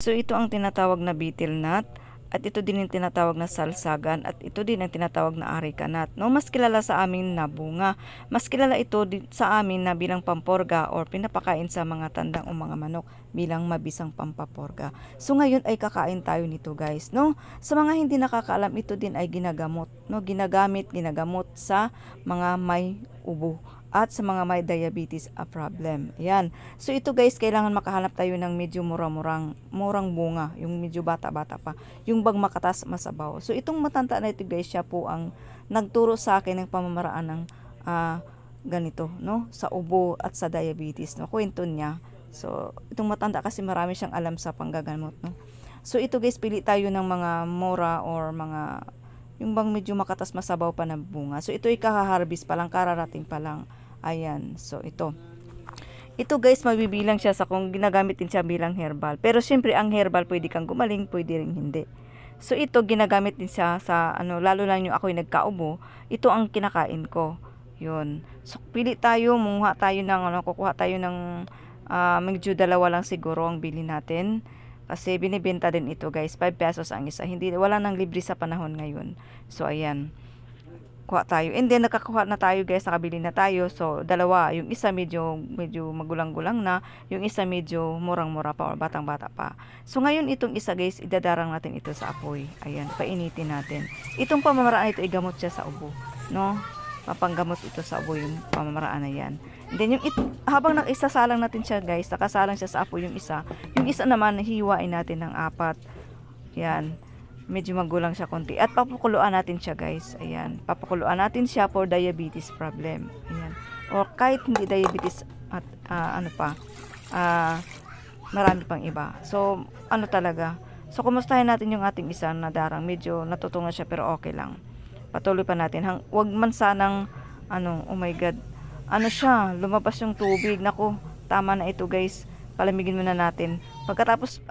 So ito ang tinatawag na betel nut. At ito din yung tinatawag na salsagan at ito din ang tinatawag na areca nut. No, mas kilala sa amin na bunga. Mas kilala ito sa amin na bilang pamporga or pinapakain sa mga tandang o mga manok bilang mabisang pampaporga. So ngayon ay kakain tayo nito guys, no? Sa mga hindi nakakaalam, ito din ay ginagamot, no? Ginagamot sa mga may ubo at sa mga may diabetes problem. Ayan. So ito guys, kailangan makahanap tayo ng medyo murang bunga, yung medyo bata-bata pa. Yung bang makatas masabaw. So itong matanda na ito guys, siya po ang nagturo sa akin ng pamamaraan ng ganito, no? Sa ubo at sa diabetes, no? Kwento niya. So itong matanda kasi marami siyang alam sa panggagamot, no? So ito guys, pili tayo ng mga mura or mga yung bang medyo makatas masabaw pa na bunga. So ito ay kaha-harvest pa lang, kararating pa lang. Ayan, so ito guys, mabibilang siya sa kung ginagamit din siya bilang herbal. Pero syempre ang herbal pwede kang gumaling, pwede rin hindi. So ito ginagamit din siya sa lalo lang yung ako'y nagkaubo, ito ang kinakain ko. Yun. So pili tayo, kukuha tayo ng medyo dalawa lang siguro ang bili natin. Kasi binibenta din ito guys, 5 pesos ang isa. Wala nang libre sa panahon ngayon. So ayan, kuha tayo. And then nakakuha na tayo guys, nakabili na tayo. So dalawa, yung isa medyo magulang-gulang na, yung isa medyo murang-mura pa or batang-bata pa. So ngayon itong isa guys, idadarang natin ito sa apoy. Ayan, painitin natin. Itong pamamaraan ito, igamot siya sa ubo, no? Papanggamot ito sa ubo yung pamamaraan na yan. And then habang naisasalang natin siya guys, nakasalang siya sa apoy yung isa naman hiwain natin ng 4. Yan, medyo magulang siya konti. At papakuluan natin siya guys. Ayan, papakuluan natin siya for diabetes problem. Ayan, or kahit hindi diabetes at marami pang iba. So talaga. So kumustahin natin yung ating isa na darang. Medyo natutungan siya pero okay lang. Patuloy pa natin. Wag man sanang oh my god. Siya, lumabas yung tubig. Naku, tama na ito guys. Palamigin muna natin. Pagkatapos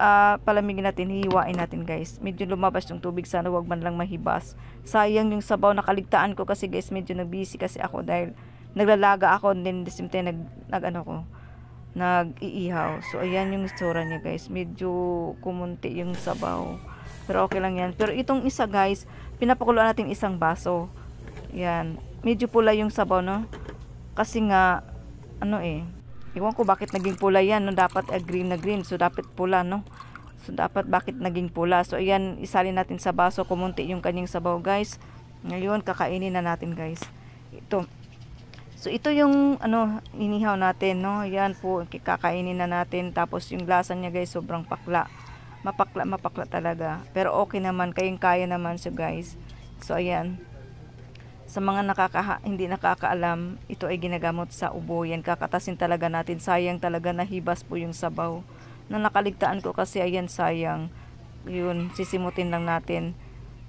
palamigin natin, hihiwain natin guys. Medyo lumabas yung tubig, sana wag man lang mahibas. Sayang yung sabaw, nakaligtaan ko kasi guys, medyo nag-busy kasi ako dahil naglalaga ako, and then the same time nag-iihaw. So ayan yung itsura niya guys, medyo kumunti yung sabaw. Pero okay lang yan. Pero itong isa guys, pinapakuluan natin isang baso. Yan, medyo pula yung sabaw, no? Kasi nga iwan ko bakit naging pula yan, no? Dapat green na green, so dapat pula, no? So dapat bakit naging pula. So ayan, isalin natin sa baso, kumunti yung kanyang sabaw guys. Ngayon kakainin na natin guys ito. So ito yung inihaw natin, no? Ayan po, kakainin na natin. Tapos yung lasa niya guys, sobrang pakla, mapakla talaga. Pero okay naman, kaya naman siya guys. So ayan, sa mga hindi nakakaalam, ito ay ginagamot sa ubo. Yan, kakatasin talaga natin. Sayang talaga, nahibas po yung sabaw. Na nakaligtaan ko kasi, ayan, sayang. Yun, sisimutin lang natin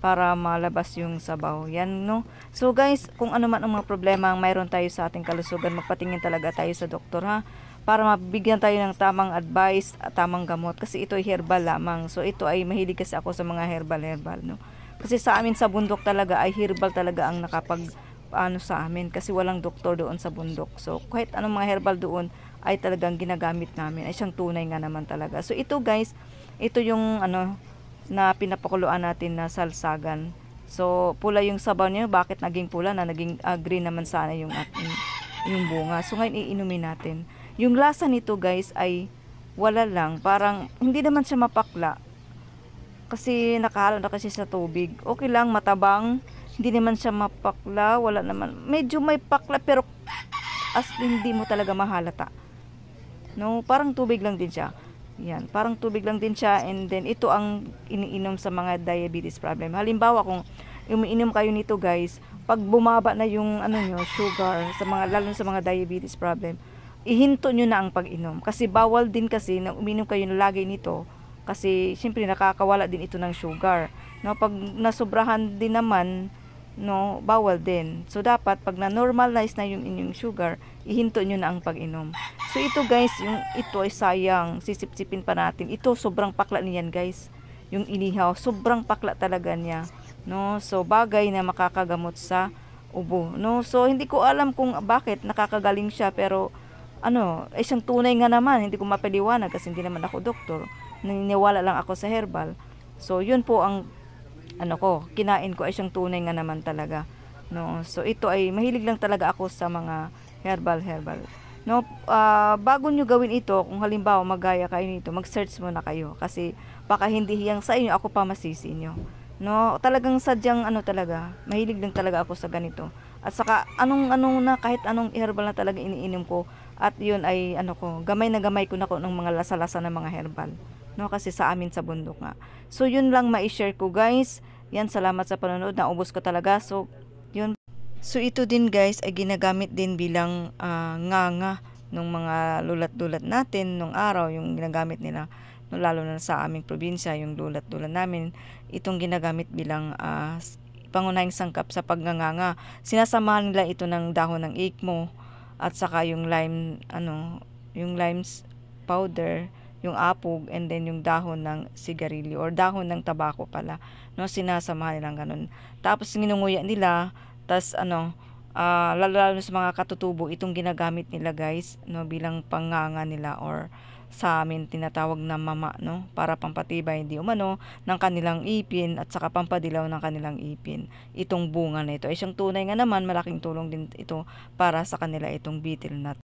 para malabas yung sabaw. Yan, no? So guys, kung ano man ang mga problema ang mayroon tayo sa ating kalusugan, magpatingin talaga tayo sa doktor, ha? Para mabigyan tayo ng tamang advice at tamang gamot. Kasi ito ay herbal lamang. So ito ay mahilig kasi ako sa mga herbal, no? Kasi sa amin sa bundok talaga ay herbal talaga ang sa amin kasi walang doktor doon sa bundok. So kahit anong mga herbal doon ay talagang ginagamit namin. Ay siyang tunay nga naman talaga. So ito guys, ito yung na pinapakuluan natin na salsagan. So pula yung sabaw niya, bakit naging pula na naging green naman sana yung bunga. So ngayon iinumin natin. Yung lasa nito guys ay wala lang, parang hindi naman siya mapakla. Kasi nakahalo na kasi sa tubig. Okay lang, matabang. Hindi naman siya mapakla. Wala naman. Medyo may pakla pero hindi mo talaga mahalata. No, parang tubig lang din siya. Yan, parang tubig lang din siya. And then ito ang iniinom sa mga diabetes problem. Halimbawa kung umiinom kayo nito guys, pag bumaba na yung sugar lalo sa mga diabetes problem, ihinto nyo na ang pag-inom. Kasi bawal din kasi na uminom kayo lagi nito. Kasi siyempre nakakawala din ito ng sugar. No, pag nasobrahan din naman, no, bawal din. So dapat pag na-normalize na yung inyong sugar, ihinto nyo na ang pag-inom. So ito guys, ito ay sayang, sisip-sipin pa natin. Ito sobrang pakla niyan guys. Yung inihaw, sobrang pakla talaga niya. No, so bagay na makakagamot sa ubo. No, so hindi ko alam kung bakit nakakagaling siya, pero siyang tunay nga naman, hindi ko mapaliwanag kasi hindi naman ako doktor. naniniwala lang ako sa herbal. So yun po ang ano ko, kinain ko ay siyang tunay nga naman talaga. No, so ito ay mahilig lang talaga ako sa mga herbal. No, bago nyo gawin ito, kung halimbawa magaya kayo nito, mag-search muna kayo kasi baka hindi hiyang sa inyo, ako pa masisi nyo. No, talagang sadyang ano talaga, mahilig lang talaga ako sa ganito. At saka anong na kahit anong herbal na talaga iniinom ko at yun ay ano ko, gamay na gamay ko na ko ng mga lasa-lasa ng mga herbal. No, kasi sa amin sa bundok nga. So yun lang mai-share ko guys. Yan, salamat sa panonood. Naubos ko talaga. So yun. So ito din guys ay ginagamit din bilang nganga nung mga lulat-lulat natin nung araw, yung ginagamit nila no, lalo na sa aming probinsya, yung lulat-lulat namin, itong ginagamit bilang pangunahing sangkap sa pagnganganga. Sinasamahan nila ito ng dahon ng ikmo at saka yung lime yung limes powder, yung apog, and then yung dahon ng sigarilyo or dahon ng tabako pala, no, sinasamahan nilang ganun. Tapos nginunguya nila, tas lalo sa mga katutubo, itong ginagamit nila guys, no, bilang panganga nila or sa amin tinatawag na mama, no, para pampatibay hindi umano ng kanilang ipin at saka pampadilaw ng kanilang ipin. Itong bunga na ito ay siyang tunay nga naman malaking tulong din ito para sa kanila, itong betel nut.